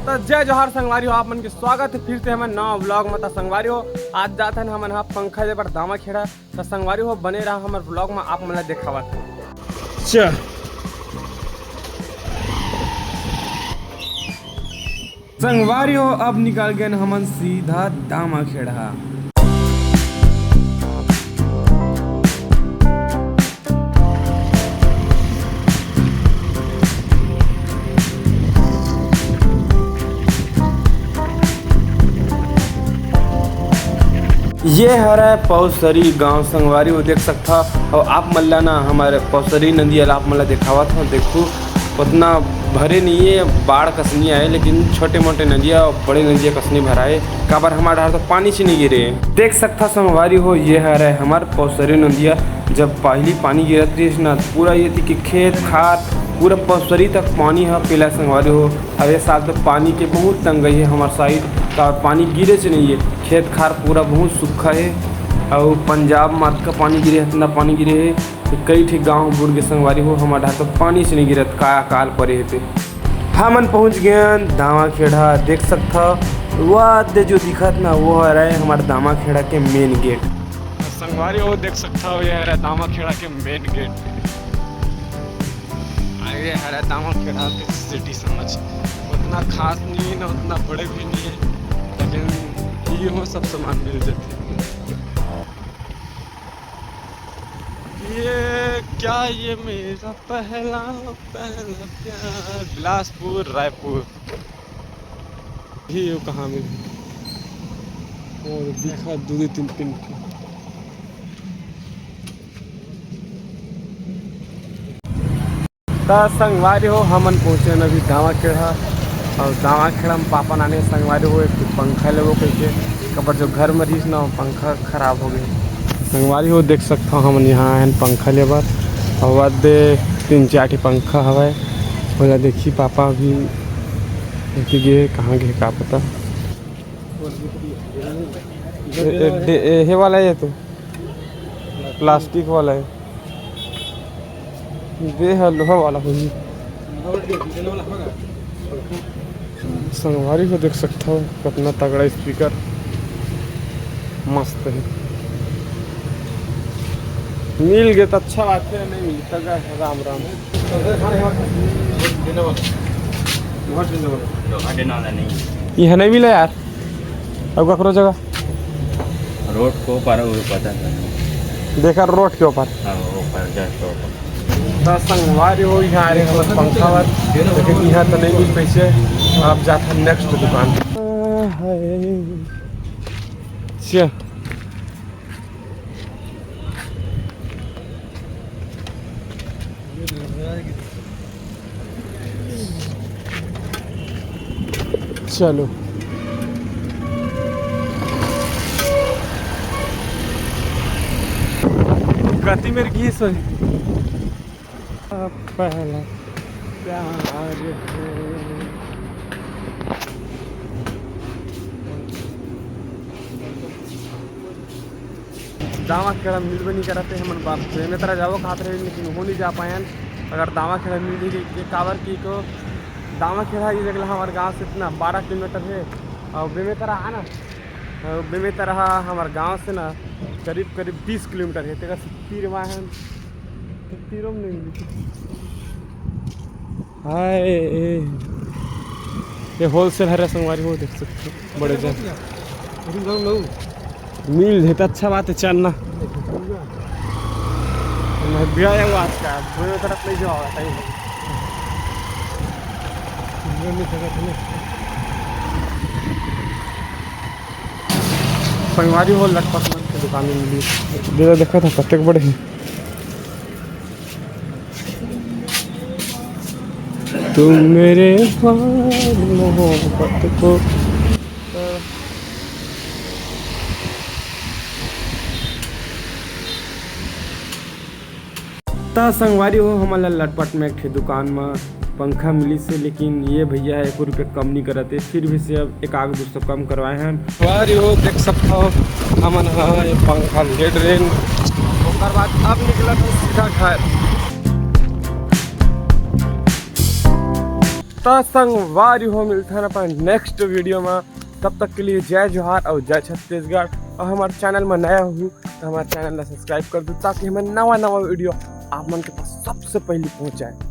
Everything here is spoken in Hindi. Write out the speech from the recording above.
तो जय जोहार संगवारी हो, आप मन के स्वागत है फिर से हमें नवा व्लॉग में। तो संगवारी हो आज जाते हैं हमन पंखा जे पर दामा खेड़ा। तो संगवारी हो बने रहा हमारे व्लॉग में, आप मन देखावा चल। संगवारी हो अब निकाल गए हमन सीधा दामा खेड़ा। ये हरा पौसरी गांव संगवारी वो देख सकता। और आप मल्ला ना हमारे पौसरी नदी आप मल्ला दिखावा था, देखो उतना भरे नहीं है, बाढ़ कसनी आए, लेकिन छोटे मोटे नदियाँ और बड़े नदियाँ कसनी भराए काबर हमारे तो पानी से नहीं गिरे। देख सकता संगवारी हो ये हरा हमारे पौसरी नदिया। जब पहली पानी गिरत रही ना पूरा ये थी कि खेत खाद पूरा पौसरी तक पानी है पीला संगवारी हो। अब ये साल तो पानी के बहुत तंगी है हमारे साइड, तो पानी गिरे से नहीं है, खेत खार पूरा बहुत सूखा है। और पंजाब मार्ग का पानी गिरे इतना पानी गिरे है तो कई ठे गाँव बुर के संगवारी हो हमारा तो पानी से नहीं गिरत का काल परे है। हमन पहुँच गए दामा खेड़ा। देख सकता वह जो दिखत ना वो है रहे हमारे दामा खेड़ा के मेन गेट। संगवारी हो देख सकता हो ये है दामा खेड़ा के मेन गेट। ये है दामा खेड़ा के सिटी समझ उतना खास नहीं है ना उतना बड़े भी नहीं है, लेकिन ये हो सब सामान मिल जाते हैं। ये क्या ये मेरा पहला प्यार बिलासपुर रायपुर ही कहाँ में और दिखा दो तीन पिन की। संगवारी हो हमन पहुँचे अभी दामा खेड़ा। और दामा खेड़ा में पापा नाने संगवारी हो एक पंखा लेवो कह कबर जो घर में रही ना पंखा खराब हो गए। संगवारी हो देख सकता हूँ हम यहाँ आए पंखा लेबर और बाद 3-4 पंखा हवा बोला देखी पापा अभी गए कहाँ गए का पता। ये वाला है तो प्लास्टिक वाला है, दे है लोहा वाला हो। संगवारी को देख सकता हो कितना तगड़ा स्पीकर मस्त है। मिल गए तो अच्छा बात है, नहीं मिलता है राम राम। ये नहीं मिला यार अब करो जगह रोड को पार पता देखा रोड के ऊपर। संगवारी हो यहाँ पंखा लेकिन यहाँ तो नहीं मिल पैसे। आप जाते नेक्स्ट दुकान। चलो गति मेरी की सोई पहला प्यार दामा खेड़ा मिल भी नहीं कराते हम बाप में तरह जाओ खाते रहे, लेकिन हो नहीं जा पाए। अगर दामा खेड़ा मिल गई कावर की को दामा खेड़ा ये जगह हमारे गांव से इतना 12 किलोमीटर है। और बेमेतरा है ना, बेमेतरा हमारे गांव से ना करीब 20 किलोमीटर है। तेरा तीर वहाँ है तीरों में नहीं मिली। हाय ये होलसेल हरा संगवारी हो देख सकते हो बड़े जन मिल है तो अच्छा बात है। चलना आज का तरफ नहीं जाओ संगवारी हो लटपट की दुकान में मिली। देखा था कत्ते बड़े हैं तुम मेरे मोहब्बत को। संगवारी हो हमारा लटपट में एक दुकान में पंखा मिली से, लेकिन ये भैया 1 रुपये कम नहीं कराते, फिर भी से अब 1-2 200 कम करवाए हैं। संगवारी हो देख सकता हो हमन हाँ ये पंखा ले ट्रेन उसके बाद अब निकला था सीधा घर। तो संगवारी हो मिलता है अपन नेक्स्ट वीडियो में। तब तक के लिए जय जोहार और जय छत्तीसगढ़। और हमारे चैनल में नया हो तो हमारे चैनल को सब्सक्राइब कर दो ताकि हमें नवा वीडियो आप मन के पास सबसे पहले पहुँच जाए।